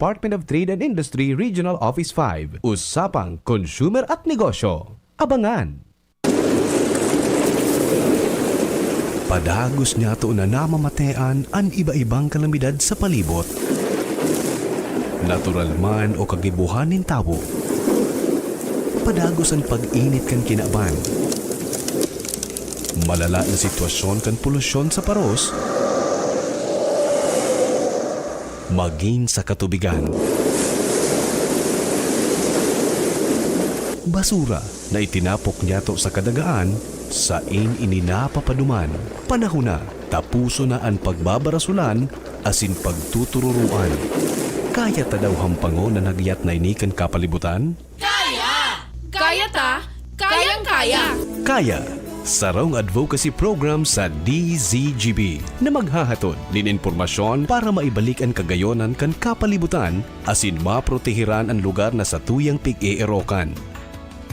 Department of Trade and Industry Regional Office 5. Usapang Consumer at Negosyo. Abangan! Padagos niya to na namamatean ang iba-ibang kalamidad sa palibot. Natural man o kagibuhan ng tao. Padagos ang pag-init kan kinaban. Malala na sitwasyon kan polusyon sa paros. Maging sa katubigan. Basura na itinapok niya to sa kadagaan, sa ininapapaduman. Panahon na, tapuso na ang pagbabarasulan, asin pagtutururuan. Kaya ta daw hampango na nagyat na inikan kapalibutan? Kaya! Kaya ta! Kayang-kaya! Kaya! Sarong advocacy program sa DZGB na maghahatod nin impormasyon para maibalik ang kagayonan kan kapalibutan asin maprotehiran ang lugar na sa tuyang pig-eerokan.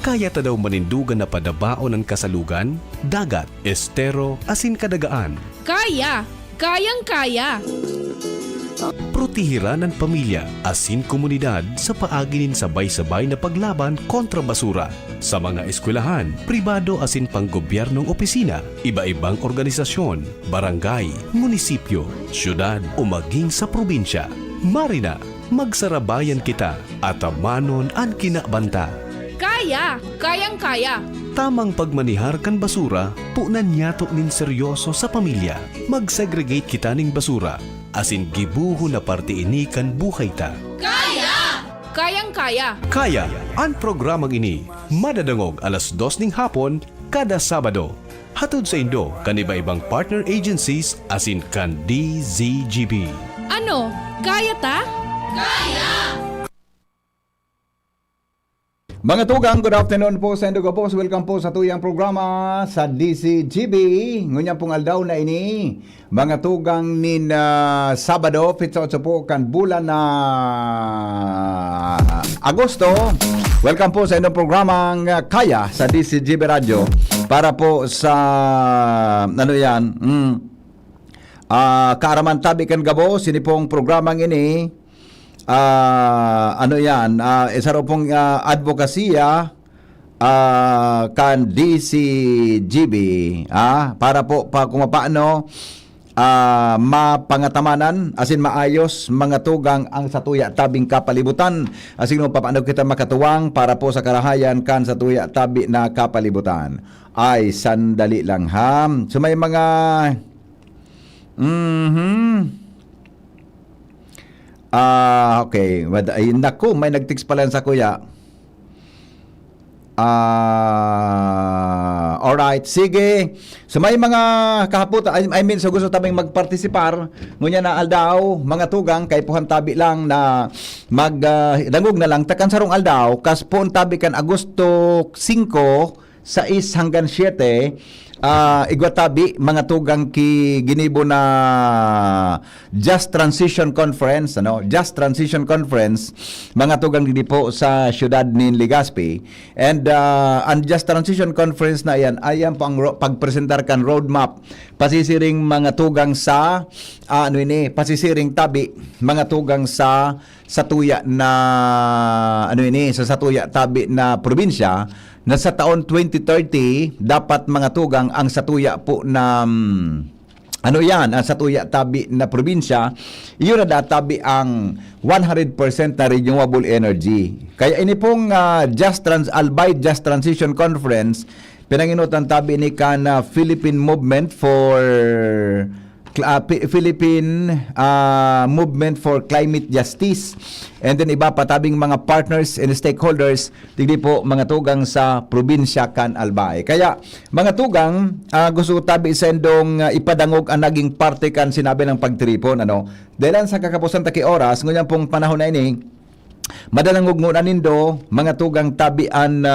Kaya ta daw manindugan na padabaon ng kasalugan, dagat, estero, asin kadagaan. Kaya! Kayang-kaya! Protehiran ang pamilya, asin komunidad sa paaginin sabay-sabay na paglaban kontra basura. Sa mga eskwelahan, pribado asin panggobyernong opisina, iba-ibang organisasyon, barangay, munisipyo, syudad o maging sa probinsya. Marina, magsarabayan kita at amanon ang kinabanta. Kaya! Kayang-kaya! Tamang pagmanihar kan basura, punan niyato nin seryoso sa pamilya. Mag-segregate kita ning basura, asin gibuho na parte ini kan buhay ta. Kaya! Kayang-kaya! Kaya, ang programang ini, madadangog alas 2 ning hapon, kada Sabado. Hatod sa Indo, kan iba-ibang partner agencies, asin kan DZGB. Ano? Kaya ta? Kaya! Mga tugang, good afternoon po sa Indugo po. Welcome po sa tuyang programa sa DCGB. Ngunyan pong aldaw na ini. Mga tugang nin Sabado, pitsa po kan bulan na Agosto. Welcome po sa inyong programang Kaya sa DCGB Radio. Para po sa, ano yan, kaaraman tabi kan gabo, sinipong programang ini. Isa ro pong advokasya kan DCGB para po kung paano mapangatamanan asin maayos mga tugang ang satuya tabing kapalibutan asin kung paano kita makatuwang para po sa karahayan kan satuya tabi na kapalibutan. Ay sandali lang ha. So may mga okay. Ay, naku, may nag-text pala sa kuya. Alright, sige. So may mga kahaputa, so gusto tabing magpartisipar. Ngunya na aldaw, mga tugang, kay puhan tabi lang na dangog na lang, takan sarong aldaw, kas puhan tabi kan Agosto 5, 6 hanggang 7, igwatabi mga tugang ki ginibo na Just Transition Conference, Just Transition Conference, mga tugang dili po sa siyudad ni Legazpi. And ang Just Transition Conference na yan, ayan po ang pagpresentar kan roadmap pasisiring mga tugang sa pasisiring tabi mga tugang sa satuya na sa satuya tabi na probinsya na sa taon 2030 dapat mga tugang ang satuya po na ang satuya tabi na probinsya, iyon na databi ang 100% na renewable energy. Kaya ini pong Just Transition Conference, pinanginutan tabi ni kan Philippine Movement for Movement for Climate Justice, and then iba patabing mga partners and stakeholders tigdi po mga tugang sa probinsya kan Albay. Kaya mga tugang, gusto ko tabi sendong ipadangog ang naging parte kan sinabi ng pagtripon dahil sa kakapusan taki oras ngunyan pong panahon na ini madalangog ngunan nindo mga tugang tabian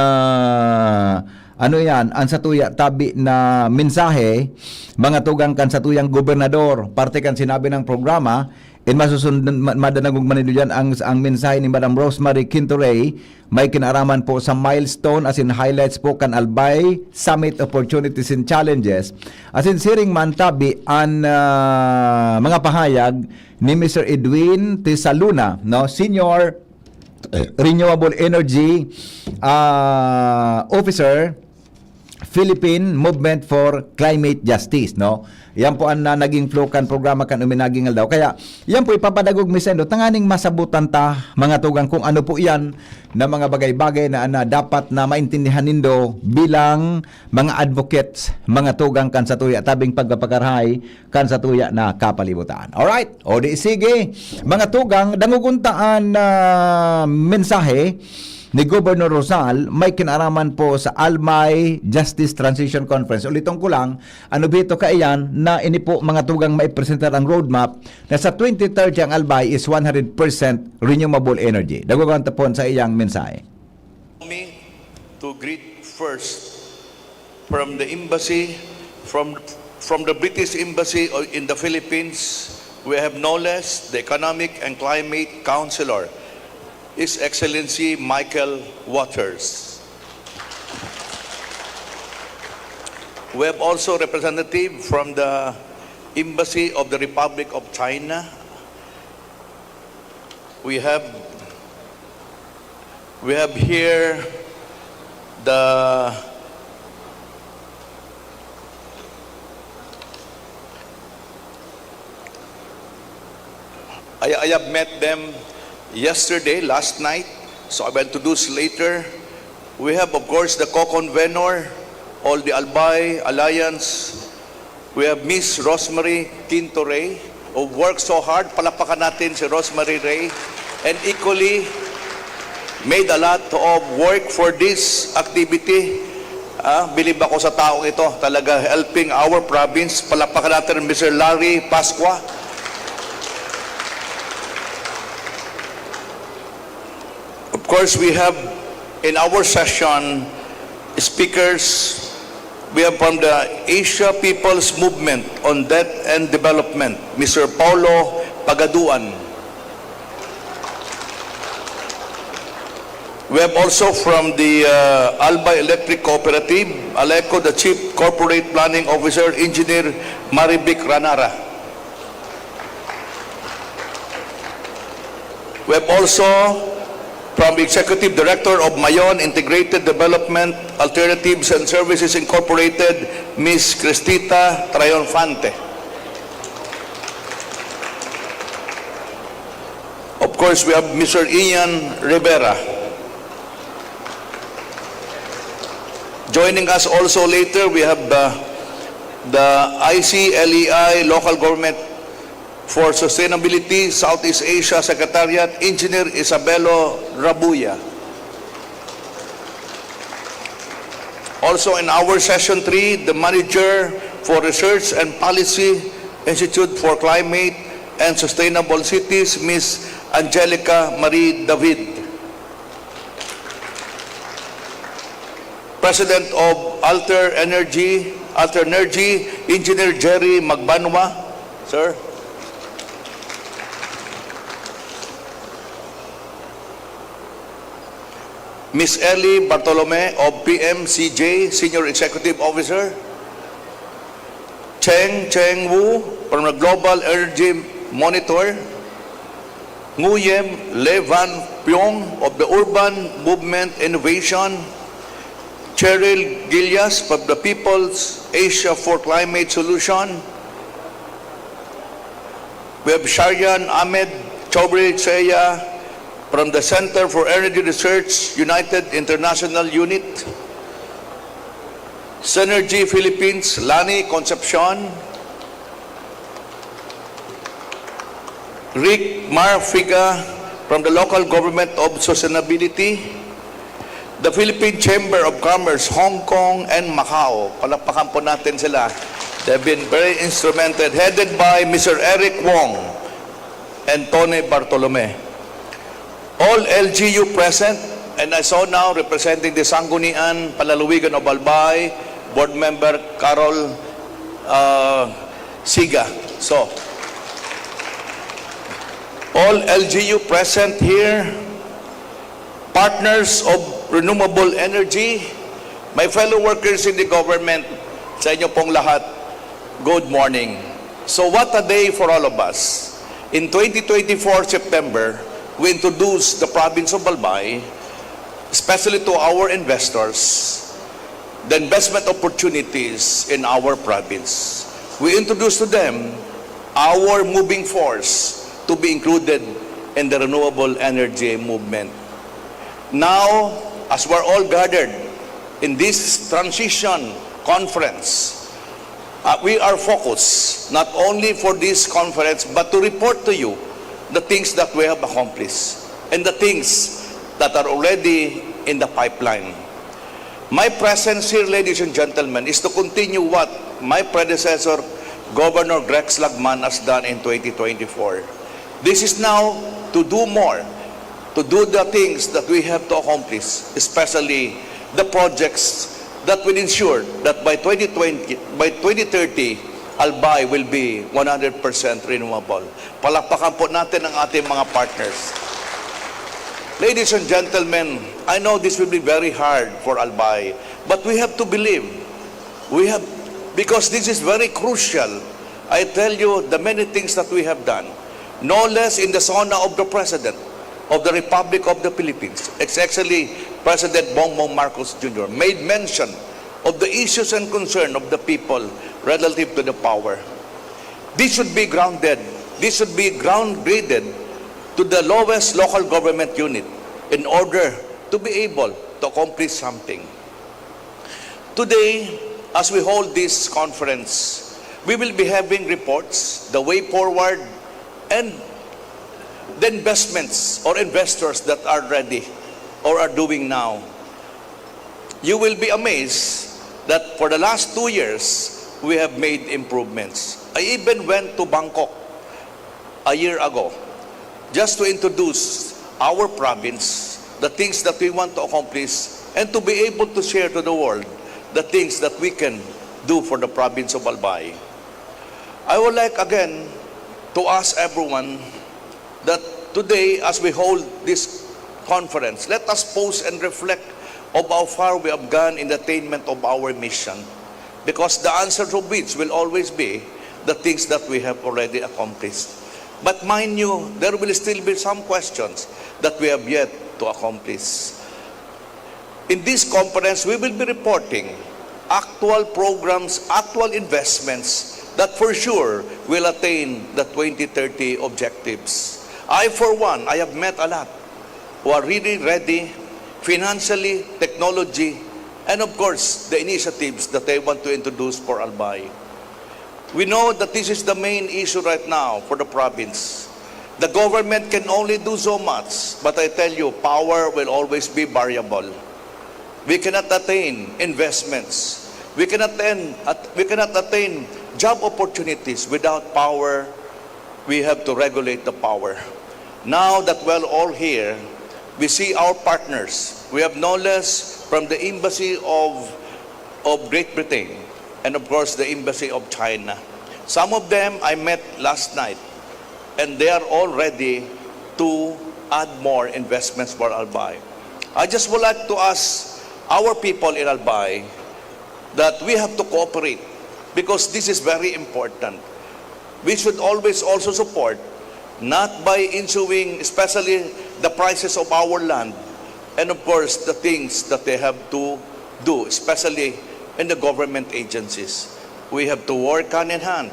ang satuya tabi na mensahe mga tugang kan satuyang gobernador parte kan sinabi ng programa, In masusunod madanagog man dyan ang mensahe ni Madam Rosemary Quintoray, may kinaraman po sa milestone as in highlights po kan Albay Summit Opportunities and Challenges. As in siring man tabi ang mga pahayag ni Mr. Edwin Tisaluna, no, Senior Renewable Energy Officer, Philippine Movement for Climate Justice, no? Yan po ang naging flow kan programa kan uminaging daw. Kaya yan po ipapadagog misendo tanganing masabutan ta mga tugang kung ano po yan na mga bagay-bagay na dapat na maintindihan nindo bilang mga advocates, mga tugang kan sa tuya tabing pagpapakarhay kan sa tuya na kapalibutan. Alright? O di sige, mga tugang danguguntaan na mensahe ni Governor Rosal, may kinaraman po sa Almay Justice Transition Conference. Ulitong ko lang, ano bito kaiyan na ini po mga tugang maipresentar ang roadmap na sa 2030 ang Albay is 100% renewable energy. Dagugan tapon sa iyang mensahe. Me to greet first from the embassy, from the British Embassy in the Philippines, we have no less the Economic and Climate Counselor, His Excellency Michael Waters. We have also representative from the Embassy of the Republic of China. We have here I have met them yesterday, last night, so I will introduce later. We have, of course, the co-convenor, all the Albay Alliance. We have Miss Rosemary Quintoray, who worked so hard. Palapakan natin si Rosemary Ray. And equally, made a lot of work for this activity. Bilib ako sa taong ito, talaga helping our province. Palapakan natin Mr. Larry Pasqua. Of course, we have in our session speakers. We have from the Asia People's Movement on Debt and Development, Mr. Paulo Pagaduan. We have also from the Albay Electric Cooperative, Aleco, the Chief Corporate Planning Officer, Engineer Marivic Ranara. We have also from the Executive Director of Mayon Integrated Development Alternatives and Services Incorporated, Ms. Cristita Triunfante. Of course, we have Mr. Ian Rivera. Joining us also later, we have the ICLEI Local Government for Sustainability Southeast Asia Secretariat, Engineer Isabelo Rabuya. Also in our session 3, the Manager for Research and Policy, Institute for Climate and Sustainable Cities, Ms. Angelica Marie David. President of Alternergy, Engineer Jerry Magbanwa. Sir. Ms. Ellie Bartolome of PMCJ, Senior Executive Officer. Cheng Wu from the Global Energy Monitor. Nguyem Le Van Pyong of the Urban Movement Innovation. Cheryl Gilias from the People's Asia for Climate Solution. We have Sharian Ahmed Chaudhry Seya from the Center for Energy Research, United International Unit. Synergy Philippines, Lani Concepcion. Rick Marfiga from the Local Government of Sustainability. The Philippine Chamber of Commerce, Hong Kong and Macau. Palakpakan po natin sila. They've been very instrumental, headed by Mr. Eric Wong and Tony Bartolome. All LGU present, and I saw now representing the Sanggunian Palaluwigan of Albay, Board Member Carol Siga. So, all LGU present here, partners of renewable energy, my fellow workers in the government, sa inyo pong lahat, good morning. So what a day for all of us. In 2024 September, we introduced the province of Albay, especially to our investors, the investment opportunities in our province. We introduced to them our moving force to be included in the renewable energy movement. Now, as we're all gathered in this transition conference, we are focused not only for this conference, but to report to you the things that we have accomplished and the things that are already in the pipeline. My presence here, ladies and gentlemen, is to continue what my predecessor, Governor Greg Slagman, has done in 2024. This is now to do more, to do the things that we have to accomplish, especially the projects that will ensure that by 2030, Albay will be 100% renewable. Palakpakan po natin ang ating mga partners. Ladies and gentlemen, I know this will be very hard for Albay, but we have to believe. Because this is very crucial. I tell you the many things that we have done, no less in the sona of the President of the Republic of the Philippines, Excellency President Bongbong Marcos Jr. made mention of the issues and concern of the people relative to the power. This should be grounded, this should be ground-graded to the lowest local government unit in order to be able to accomplish something. Today, as we hold this conference, we will be having reports, the way forward, and the investments or investors that are ready or are doing now. You will be amazed that for the last 2 years, we have made improvements. I even went to Bangkok a year ago just to introduce our province, the things that we want to accomplish, and to be able to share to the world the things that we can do for the province of Albay. I would like again to ask everyone that today, as we hold this conference, let us pause and reflect of how far we have gone in the attainment of our mission, because the answer to which will always be the things that we have already accomplished. But mind you, there will still be some questions that we have yet to accomplish. In this conference, we will be reporting actual programs, actual investments that for sure will attain the 2030 objectives. I, for one, I have met a lot who are really ready financially, technology, and of course, the initiatives that they want to introduce for Albay. We know that this is the main issue right now for the province. The government can only do so much, but I tell you, power will always be variable. We cannot attain investments. We cannot attain job opportunities without power. We have to regulate the power. Now that we're all here, we see our partners. We have no less from the Embassy of Great Britain and of course the Embassy of China. Some of them I met last night, and they are all ready to add more investments for Albay. I just would like to ask our people in Albay that we have to cooperate, because this is very important. We should always also support, not by ensuing especially the prices of our land, and of course the things that they have to do, especially in the government agencies. We have to work hand in hand.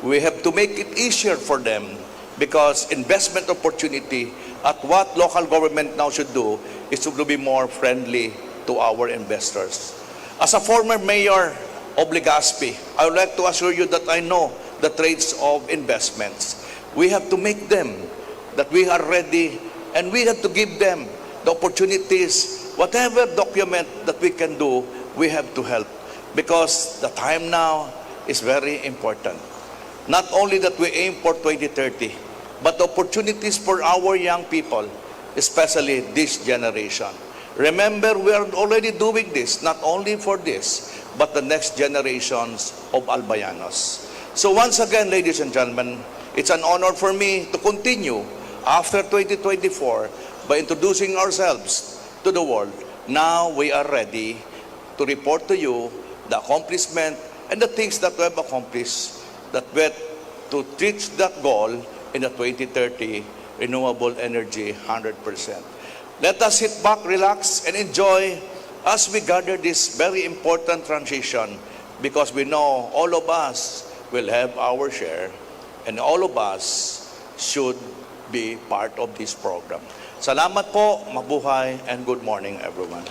We have to make it easier for them, because investment opportunity at what local government now should do is to be more friendly to our investors. As a former mayor of Legazpi, I would like to assure you that I know the trades of investments. We have to make them that we are ready, and we have to give them the opportunities. Whatever document that we can do, we have to help, because the time now is very important. Not only that we aim for 2030, but opportunities for our young people, especially this generation. Remember, we are already doing this, not only for this, but the next generations of Albayanos. So once again, ladies and gentlemen, it's an honor for me to continue after 2024 by introducing ourselves to the world. Now we are ready to report to you the accomplishment and the things that we have accomplished that were to reach that goal in the 2030 renewable energy 100%. Let us sit back, relax, and enjoy as we gather this very important transition, because we know all of us will have our share and all of us should be part of this program. Salamat po, mabuhay, and good morning everyone.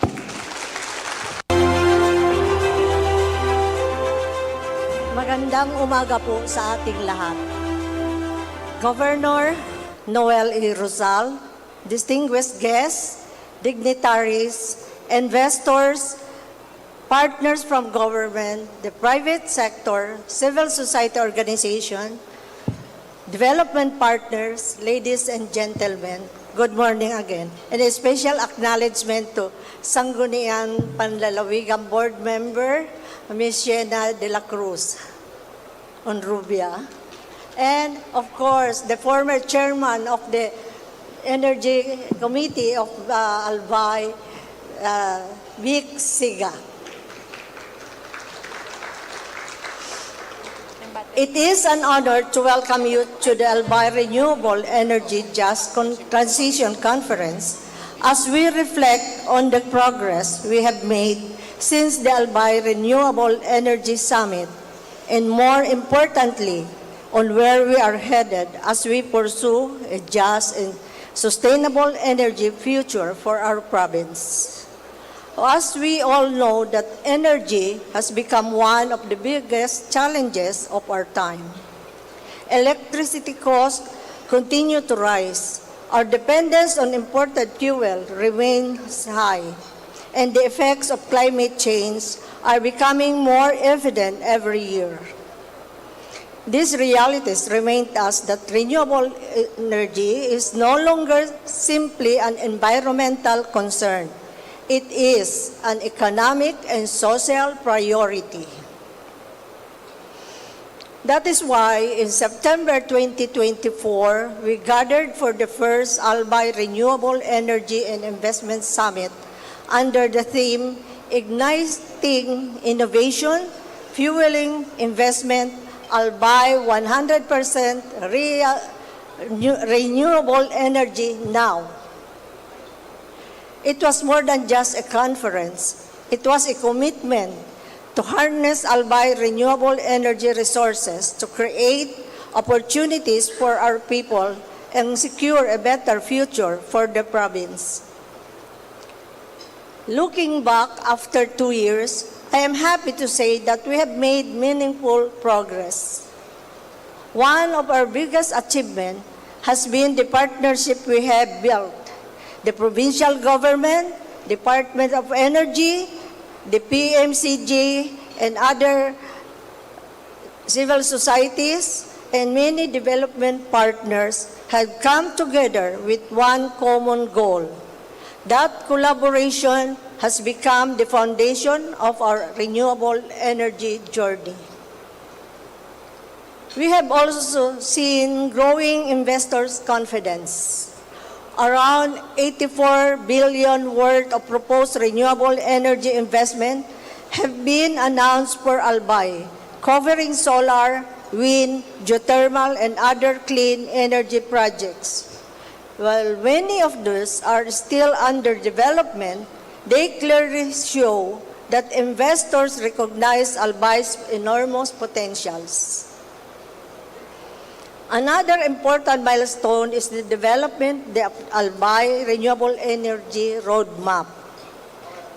Magandang umaga po sa ating lahat. Governor Noel E. Rosal, distinguished guests, dignitaries, investors, partners from government, the private sector, civil society organization, development partners, ladies and gentlemen, good morning again. And a special acknowledgement to Sangguniang Panlalawigan Board Member, Ms. Yena de la Cruz Onrubia, and of course the former chairman of the Energy Committee of Albay, Vic Siga. It is an honor to welcome you to the Albay Renewable Energy Just Transition Conference as we reflect on the progress we have made since the Albay Renewable Energy Summit, and more importantly, on where we are headed as we pursue a just and sustainable energy future for our province. As we all know that energy has become one of the biggest challenges of our time. Electricity costs continue to rise. Our dependence on imported fuel remains high, and the effects of climate change are becoming more evident every year. These realities remind us that renewable energy is no longer simply an environmental concern. It is an economic and social priority. That is why in September 2024, we gathered for the first Albay Renewable Energy and Investment Summit under the theme, Igniting Innovation, Fueling Investment, Albay 100% Renewable Energy Now. It was more than just a conference. It was a commitment to harness Albay renewable energy resources to create opportunities for our people and secure a better future for the province. Looking back after 2 years, I am happy to say that we have made meaningful progress. One of our biggest achievements has been the partnership we have built. The provincial government, Department of Energy, the PMCG, and other civil societies, and many development partners have come together with one common goal. That collaboration has become the foundation of our renewable energy journey. We have also seen growing investors' confidence. Around 84 billion worth of proposed renewable energy investment have been announced for Albay, covering solar, wind, geothermal, and other clean energy projects. While many of those are still under development, they clearly show that investors recognize Albay's enormous potentials. Another important milestone is the development of the Albay Renewable Energy Roadmap.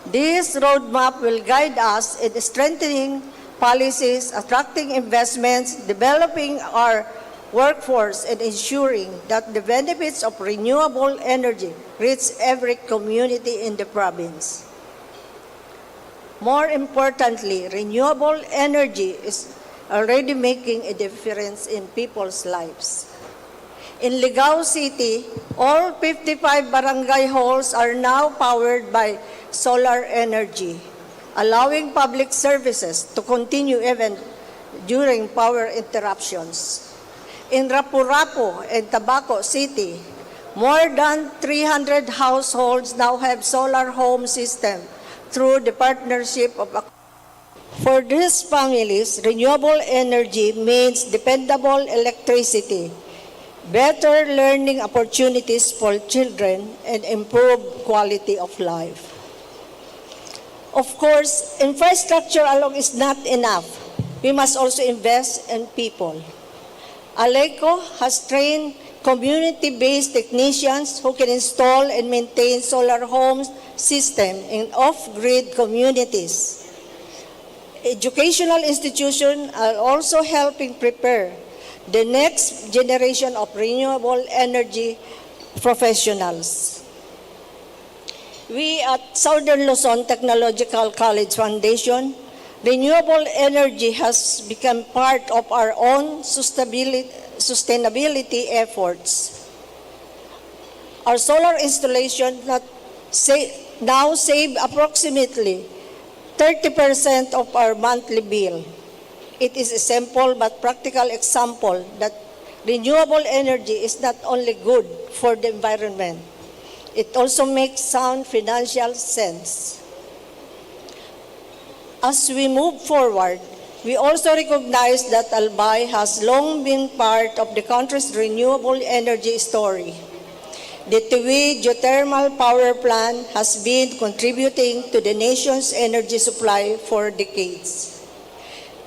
This roadmap will guide us in strengthening policies, attracting investments, developing our workforce, and ensuring that the benefits of renewable energy reach every community in the province. More importantly, renewable energy is already making a difference in people's lives. In Ligao City, all 55 barangay halls are now powered by solar energy, allowing public services to continue even during power interruptions. In Rapu-Rapu and Tabaco City, More than 300 households now have solar home system through the partnership of. For these families, renewable energy means dependable electricity, better learning opportunities for children, and improved quality of life. Of course, infrastructure alone is not enough. We must also invest in people. Aleco has trained community-based technicians who can install and maintain solar home system in off-grid communities. Educational institutions are also helping prepare the next generation of renewable energy professionals. We at Southern Luzon Technological College Foundation, renewable energy has become part of our own sustainability efforts. Our solar installation now save approximately 30% of our monthly bill. It is a simple but practical example that renewable energy is not only good for the environment, it also makes sound financial sense. As we move forward, we also recognize that Albay has long been part of the country's renewable energy story. The Tiwi geothermal power plant has been contributing to the nation's energy supply for decades.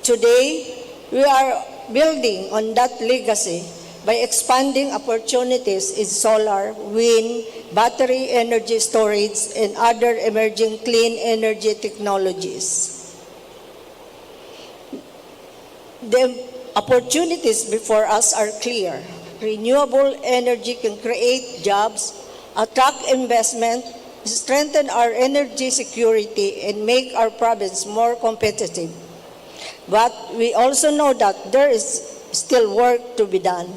Today, we are building on that legacy by expanding opportunities in solar, wind, battery energy storage, and other emerging clean energy technologies. The opportunities before us are clear. Renewable energy can create jobs, attract investment, strengthen our energy security, and make our province more competitive. But we also know that there is still work to be done.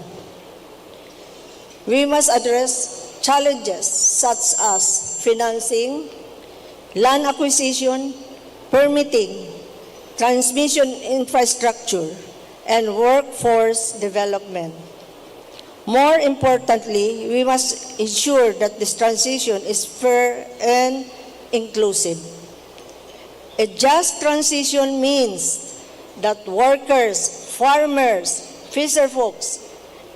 We must address challenges such as financing, land acquisition, permitting, transmission infrastructure, and workforce development. More importantly, we must ensure that this transition is fair and inclusive. A just transition means that workers, farmers, fisherfolks,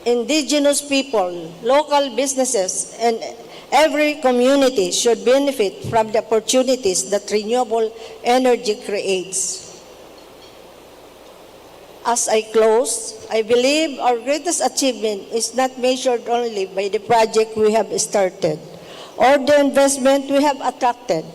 indigenous people, local businesses, and every community should benefit from the opportunities that renewable energy creates. As I close, I believe our greatest achievement is not measured only by the project we have started or the investment we have attracted.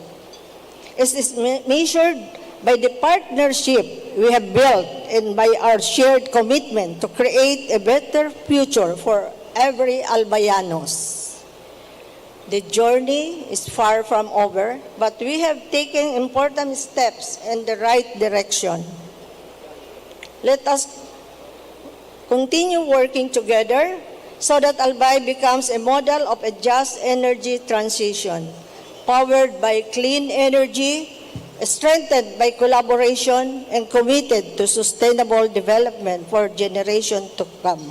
It is measured by the partnership we have built and by our shared commitment to create a better future for every Albayanos. The journey is far from over, but we have taken important steps in the right direction. Let us continue working together so that Albay becomes a model of a just energy transition, powered by clean energy, strengthened by collaboration, and committed to sustainable development for generations to come.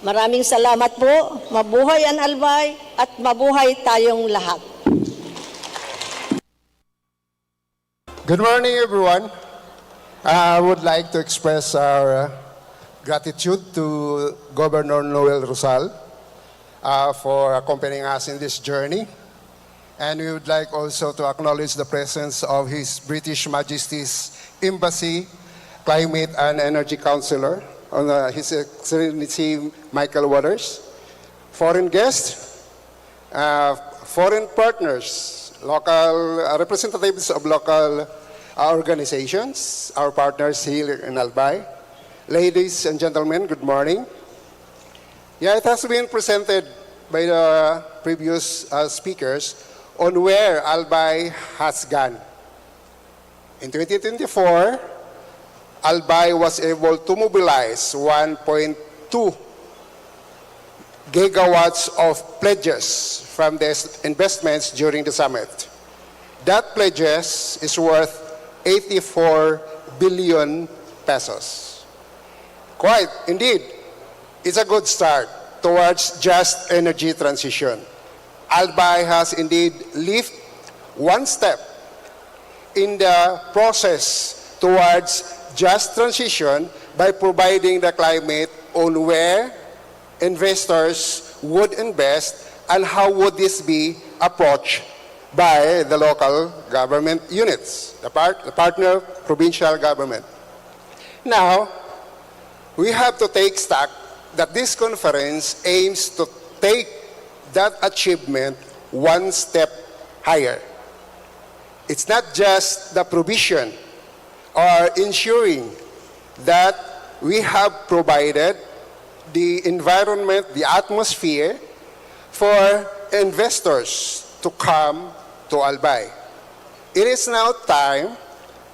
Maraming salamat po, mabuhay ang Albay, at mabuhay tayong lahat. Good morning, everyone. I would like to express our gratitude to Governor Noel Rosal for accompanying us in this journey. And we would like also to acknowledge the presence of His British Majesty's Embassy Climate and Energy Councillor, His Excellency Michael Waters, foreign guests, foreign partners, local representatives of local organizations, our partners here in Albay. Ladies and gentlemen, good morning. Yeah, it has been presented by the previous speakers on where Albay has gone. In 2024, Albay was able to mobilize 1.2 gigawatts of pledges from the investments during the summit. That pledges is worth 84 billion pesos. Quite, indeed, it's a good start. towards just energy transition. Albay has indeed lifted one step in the process towards just transition by providing the climate on where investors would invest and how would this be approached by the local government units, the partner provincial government. Now, we have to take stock that this conference aims to take that achievement one step higher. It's not just the provision or ensuring that we have provided the environment, the atmosphere for investors to come to Albay. It is now time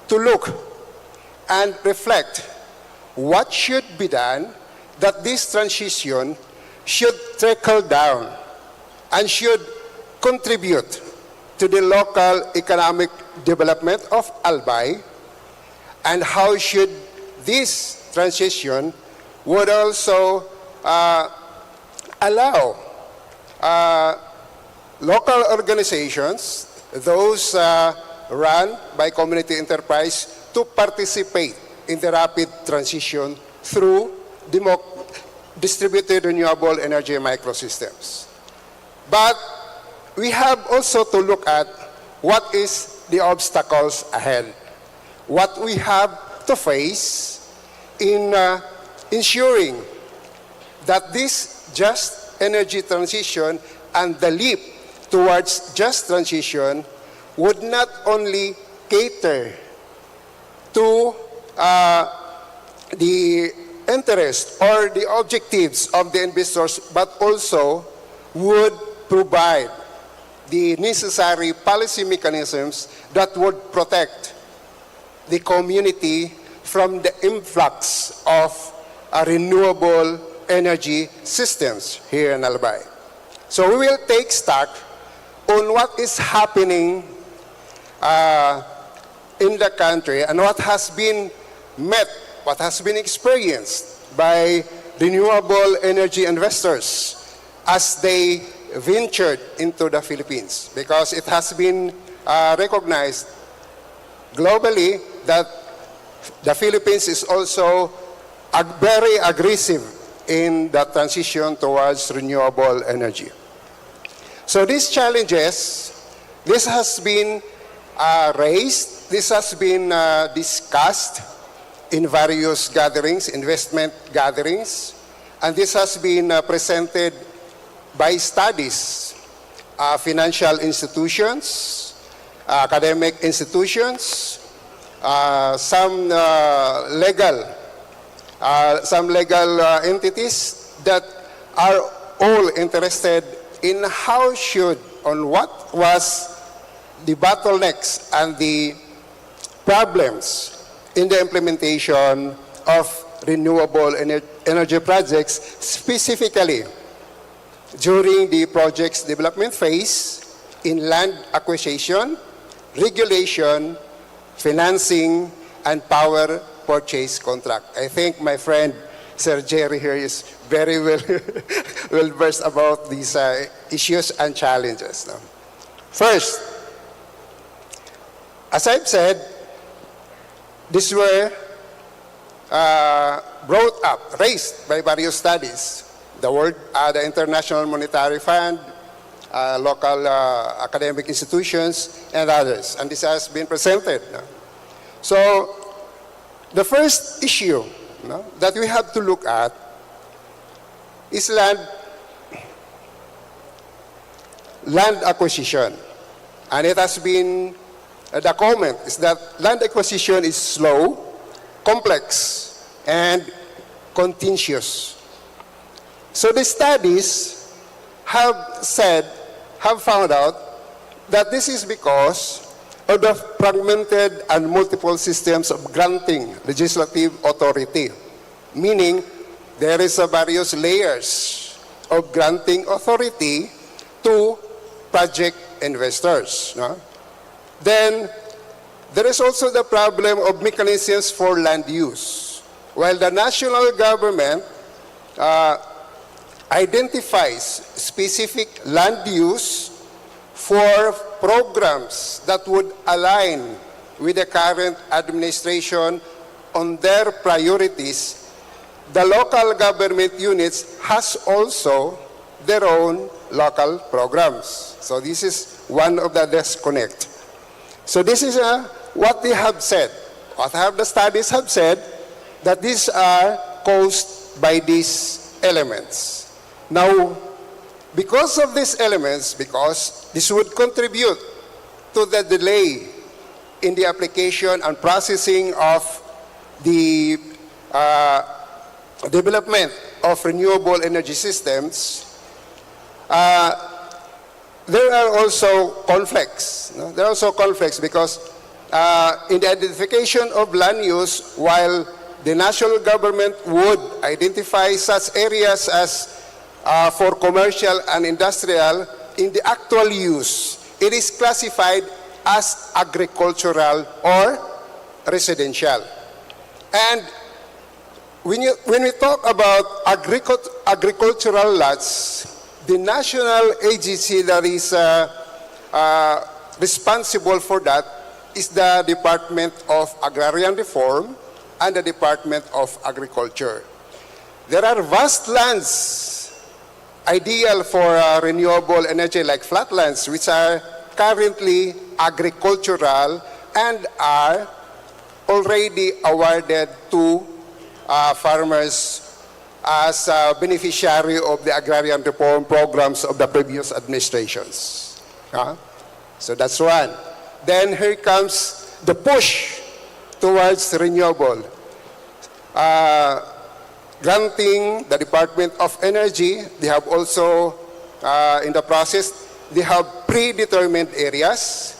to look and reflect what should be done that this transition should trickle down and should contribute to the local economic development of Albay, and how should this transition would also allow local organizations, those run by community enterprise, to participate in the rapid transition through distributed renewable energy microsystems. But we have also to look at what is the obstacles ahead, what we have to face in ensuring that this just energy transition and the leap towards just transition would not only cater to the interest or the objectives of the investors, but also would provide the necessary policy mechanisms that would protect the community from the influx of renewable energy systems here in Albay. So we will take stock on what is happening in the country and what has been met, what has been experienced by renewable energy investors as they ventured into the Philippines, because it has been recognized globally that the Philippines is also very aggressive in the transition towards renewable energy. So these challenges, this has been raised, this has been discussed in various gatherings, investment gatherings, and this has been presented by studies, financial institutions, academic institutions, some legal entities that are all interested in how should, on what was the bottlenecks and the problems in the implementation of renewable energy projects, specifically during the project's development phase in land acquisition, regulation, financing, and power purchase contract. I think my friend Sir Jerry here is very well versed about these issues and challenges. No? First, as I've said, these were brought up, raised by various studies. The International Monetary Fund, local academic institutions, and others. And this has been presented. No? So, the first issue that we have to look at is land acquisition. And it has been, the comment is that land acquisition is slow, complex, and contentious. So the studies have found out that this is because of the fragmented and multiple systems of granting legislative authority, meaning there is various layers of granting authority to project investors. No? Then there is also the problem of mechanisms for land use. While the national government identifies specific land use for programs that would align with the current administration on their priorities, the local government units has also their own local programs. So this is one of the disconnect. So this is what they have said. What have the studies have said, that these are caused by these elements. Now, because of these elements, because this would contribute to the delay in the application and processing of the development of renewable energy systems, there are also conflicts. No? There are also conflicts because in the identification of land use, while the national government would identify such areas as for commercial and industrial, in the actual use, it is classified as agricultural or residential. And when we talk about agricultural lots, the national agency that is responsible for that is the Department of Agrarian Reform and the Department of Agriculture. There are vast lands ideal for renewable energy like flatlands, which are currently agricultural and are already awarded to farmers as a beneficiary of the agrarian reform programs of the previous administrations. So that's one. Then here comes the push towards renewable. Granting the Department of Energy, they have also, in the process, they have predetermined areas,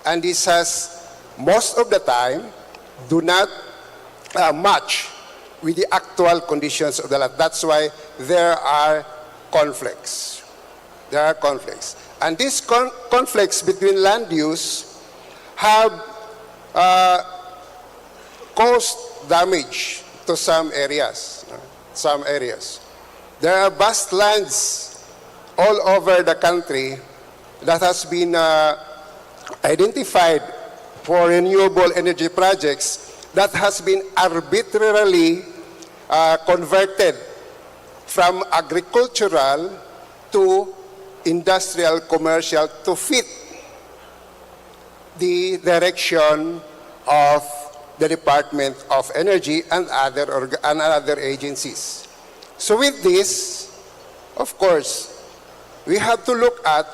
and this has, most of the time, do not match with the actual conditions of the land. That's why there are conflicts. There are conflicts. And these conflicts between land use have caused damage to some areas. There are vast lands all over the country that has been identified for renewable energy projects that has been arbitrarily converted from agricultural to industrial commercial to fit the direction of the Department of Energy and other agencies. So with this, of course, we have to look at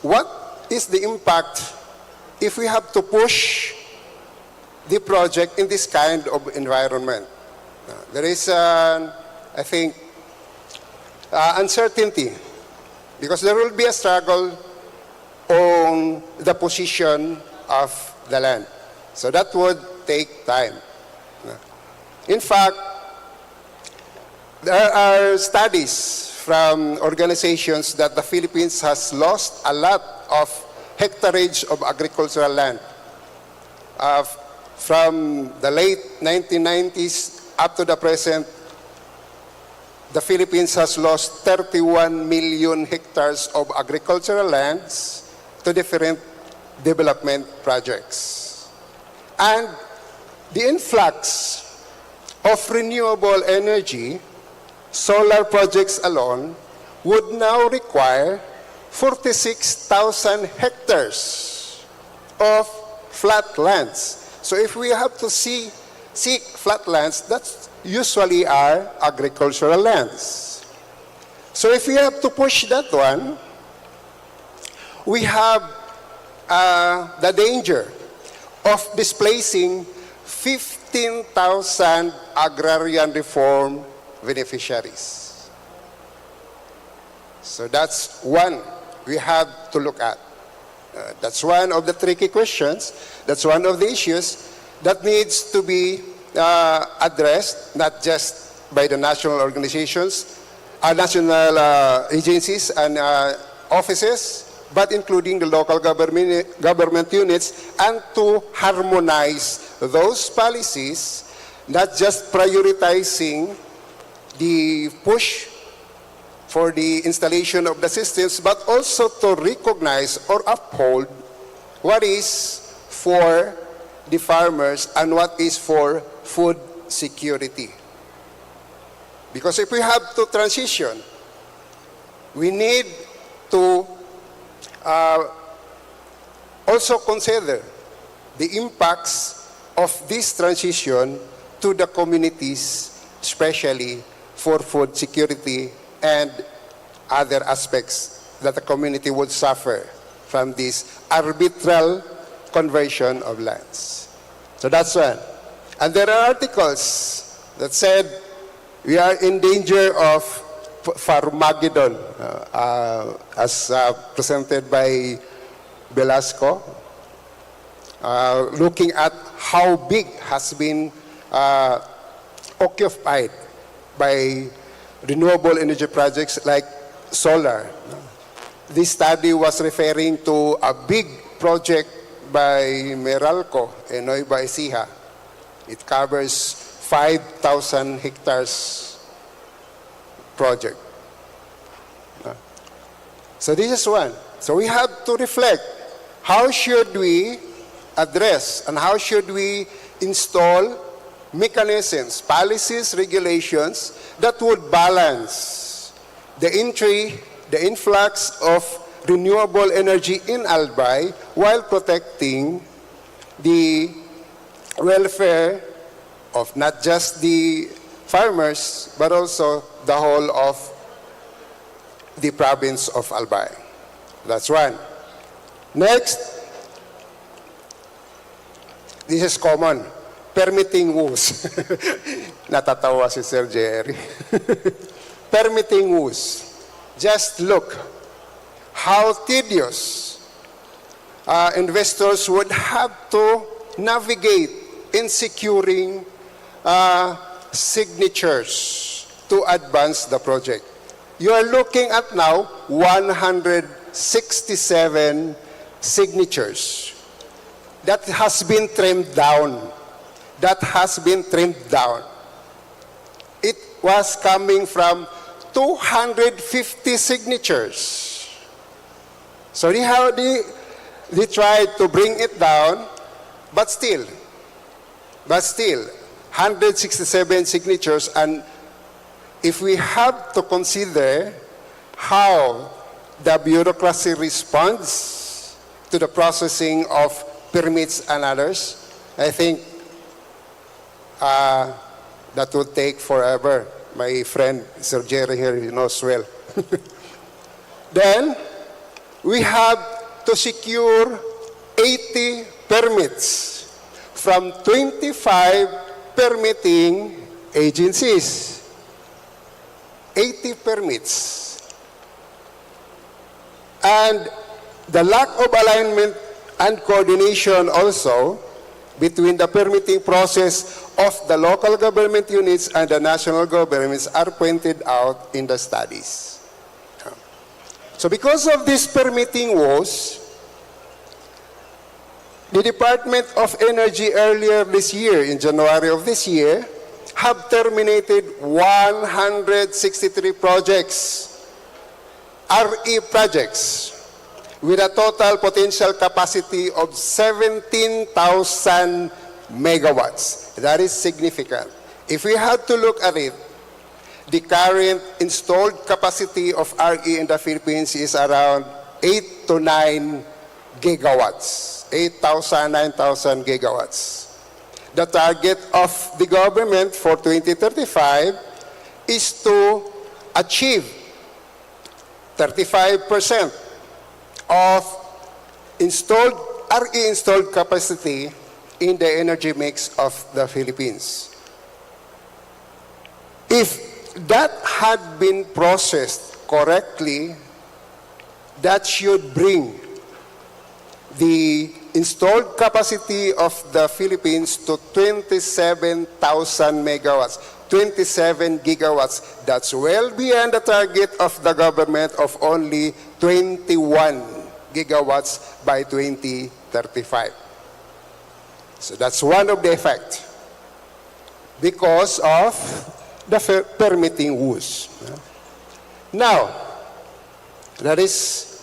what is the impact if we have to push the project in this kind of environment. There is, I think, uncertainty because there will be a struggle on the position of the land. So that would take time. In fact, there are studies from organizations that the Philippines has lost a lot of hectareage of agricultural land. From the late 1990s up to the present, the Philippines has lost 31 million hectares of agricultural lands to different development projects. And the influx of renewable energy, solar projects alone, would now require 46,000 hectares of flat lands. So if we have to seek flat lands, that usually are agricultural lands. So if we have to push that one, we have the danger of displacing 15,000 agrarian reform beneficiaries. So that's one we have to look at. That's one of the tricky questions. That's one of the issues that needs to be addressed, not just by the national organizations, national agencies and offices, but including the local government units, and to harmonize those policies, not just prioritizing the push for the installation of the systems, but also to recognize or uphold what is for the farmers and what is for food security. Because if we have to transition, we need to also consider the impacts of this transition to the communities, especially for food security and other aspects that the community would suffer from this arbitrary conversion of lands. So that's one. And there are articles that said we are in danger of Farmageddon, as presented by Velasco, looking at how big has been occupied by renewable energy projects like solar. This study was referring to a big project by Meralco in Nueva Ecija. It covers 5,000 hectares project. So this is one. So we have to reflect, how should we address and how should we install mechanisms, policies, regulations that would balance the entry, the influx of renewable energy in Albay while protecting the welfare of not just the farmers, but also the whole of the province of Albay. That's one. Next, this is common. Permitting woes. Natatawa si Sir Jerry. Permitting woes. Just look how tedious investors would have to navigate in securing signatures to advance the project. You are looking at now 167 signatures. That has been trimmed down. That has been trimmed down. It was coming from 250 signatures. So they tried to bring it down, but still, 167 signatures. And if we have to consider how the bureaucracy responds to the processing of permits and others, I think that would take forever. My friend, Sir Jerry here, he knows well. Then, we have to secure 80 permits from 25 permitting agencies. 80 permits. And the lack of alignment and coordination also between the permitting process of the local government units and the national governments are pointed out in the studies. So because of this permitting woes, the Department of Energy earlier this year, in January of this year, have terminated 163 projects, RE projects, with a total potential capacity of 17,000 megawatts. That is significant. If we had to look at it, the current installed capacity of RE in the Philippines is around 8 to 9 gigawatts, 8,000, 9,000 gigawatts. The target of the government for 2035 is to achieve 35% of installed RE installed capacity in the energy mix of the Philippines. If that had been processed correctly, that should bring the installed capacity of the Philippines to 27,000 megawatts, 27 gigawatts. That's well beyond the target of the government of only 21 gigawatts by 2035. So that's one of the effects because of the permitting woes. Now, there is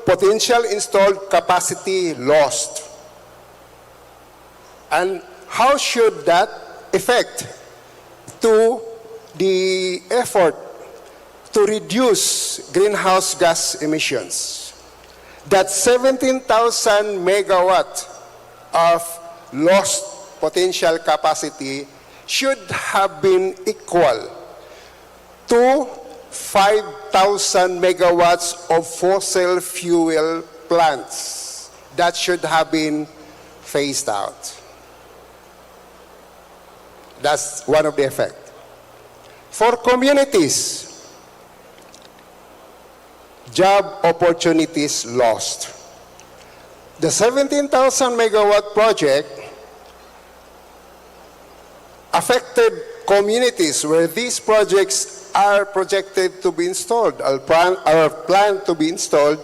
potential installed capacity lost. And how should that affect to the effort to reduce greenhouse gas emissions? That 17,000 megawatt of lost potential capacity should have been equal to 5,000 megawatts of fossil fuel plants that should have been phased out. That's one of the effects. For communities, job opportunities lost. The 17,000 megawatt project affected communities where these projects are projected to be installed, or planned to be installed.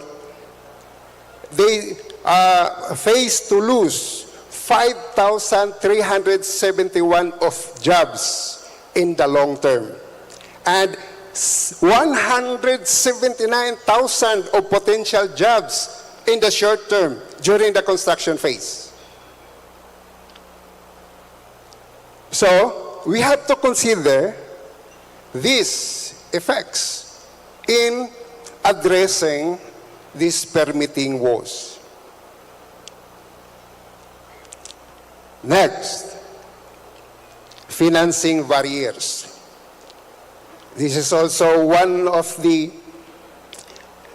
They are faced to lose 5,371 of jobs in the long term, and 179,000 of potential jobs in the short term during the construction phase. So we have to consider these effects in addressing these permitting woes. Next, financing barriers. This is also one of the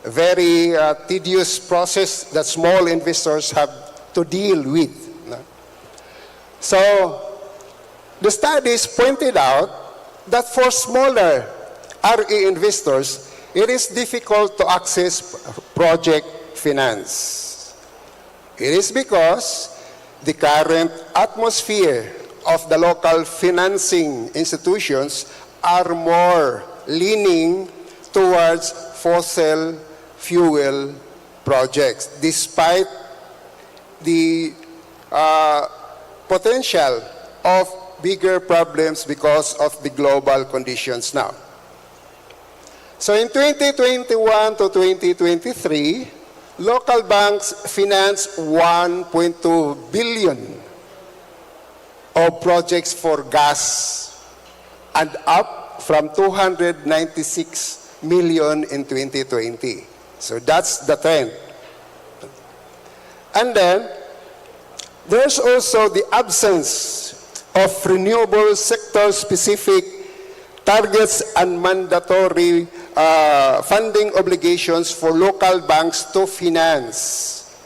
very tedious process that small investors have to deal with. So, the studies pointed out that for smaller RE investors, it is difficult to access project finance. It is because the current atmosphere of the local financing institutions are more leaning towards fossil fuel projects, despite the potential of bigger problems because of the global conditions now. So in 2021 to 2023, local banks financed 1.2 billion of projects for gas, and up from 296 million in 2020. So that's the trend. And then, there's also the absence of renewable sector-specific targets and mandatory funding obligations for local banks to finance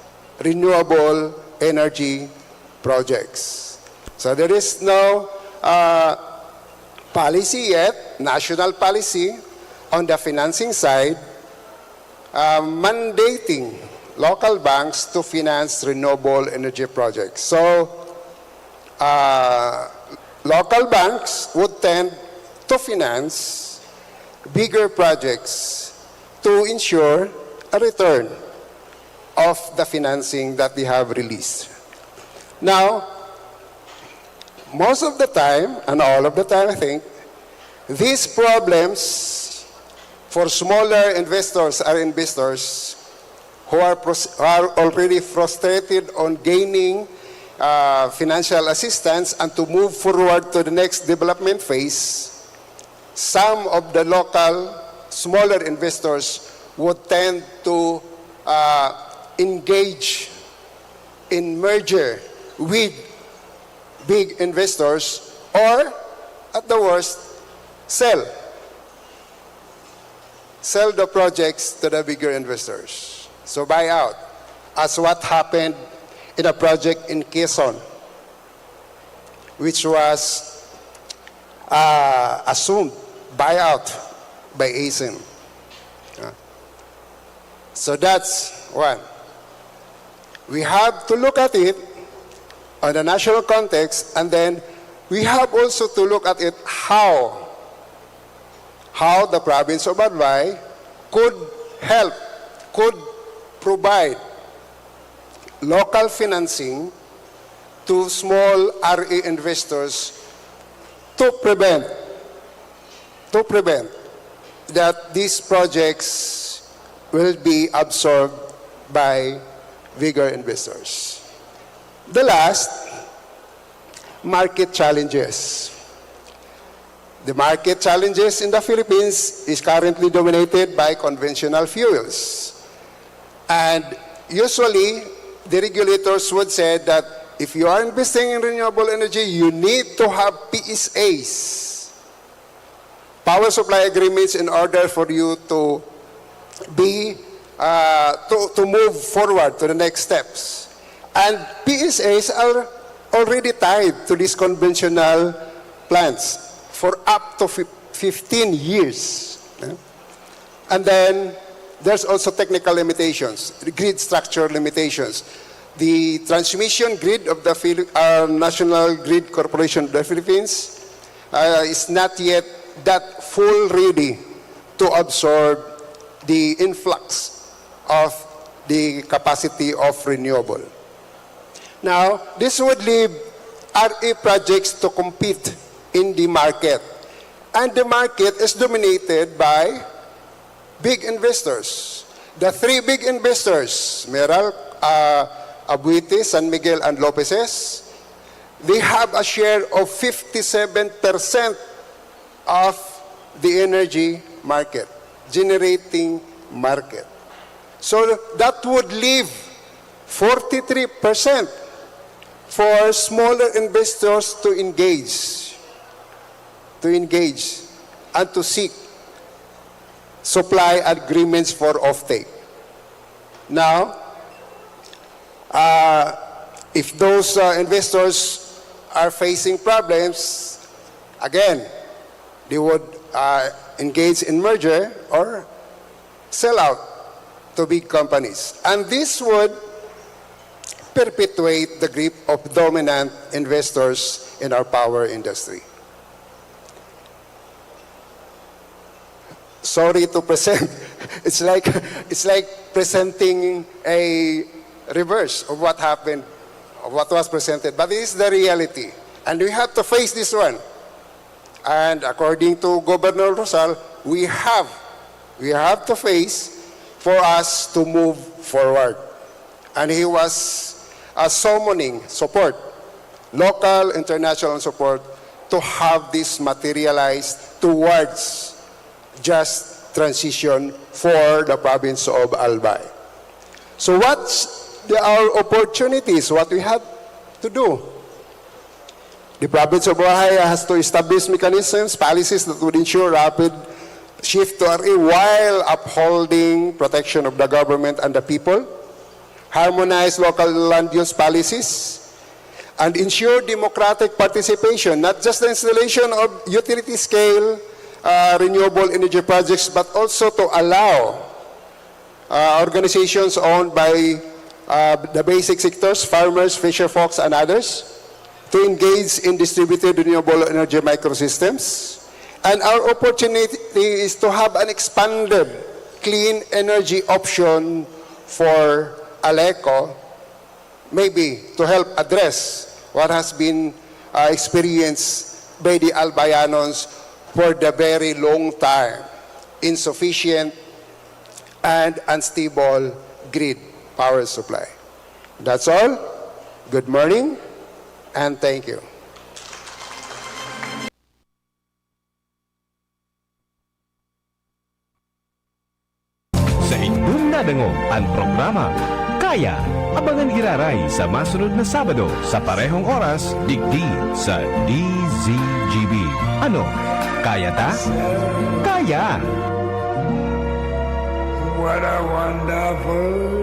renewable energy projects. So there is no policy yet, national policy, on the financing side, mandating local banks to finance renewable energy projects. So, local banks would tend to finance bigger projects to ensure a return of the financing that they have released. Now, most of the time, and all of the time I think, these problems for smaller investors are investors who are already frustrated on gaining financial assistance and to move forward to the next development phase. Some of the local smaller investors would tend to engage in merger with big investors, or at the worst, sell the projects to the bigger investors. So buy out, as what happened in a project in Quezon, which was assumed buyout by 𝐊𝐚. So that's one. We have to look at it on the national context, and then we have also to look at it how the province of Albay could help, could provide local financing to small RE investors to prevent that these projects will be absorbed by bigger investors. The last, market challenges. The market challenges in the Philippines is currently dominated by conventional fuels. And usually, the regulators would say that if you are investing in renewable energy, you need to have PSAs, power supply agreements, in order for you to move forward to the next steps. And PSAs are already tied to these conventional plants for up to 15 years. And then there's also technical limitations, grid structure limitations. The transmission grid of the National Grid Corporation of the Philippines is not yet that full ready to absorb the influx of the capacity of renewable. Now, this would leave RE projects to compete in the market. And the market is dominated by big investors. The three big investors, Meral, Abuiti, San Miguel, and Lopez's, they have a share of 57% of the energy market, generating market. So that would leave 43% for smaller investors to engage and to seek supply agreements for offtake. Now, if those investors are facing problems, again, they would engage in merger or sell out to big companies. And this would perpetuate the grip of dominant investors in our power industry. Sorry to present. It's like presenting a reverse of what happened, of what was presented. But this is the reality. And we have to face this one. And according to Governor Rosal, we have to face for us to move forward. And he was summoning support, local, international support, to have this materialized towards just transition for the province of Albay. So what's our opportunities, what we have to do? The province of Bahia has to establish mechanisms, policies that would ensure rapid shift to RE while upholding protection of the government and the people, harmonize local land use policies, and ensure democratic participation, not just the installation of utility-scale renewable energy projects, but also to allow organizations owned by the basic sectors, farmers, fisher folks, and others, to engage in distributed renewable energy microsystems. And our opportunity is to have an expanded clean energy option for Aleco, maybe to help address what has been experienced by the Albayanos for the very long time, insufficient and unstable grid power supply. That's all. Good morning, and thank you. Sa inyong nadangog ang programa Kaya, abangan iraray sa masunod na Sabado sa parehong oras, digdi sa DZGB. Ano? Kaya ta? Kaya! What a wonderful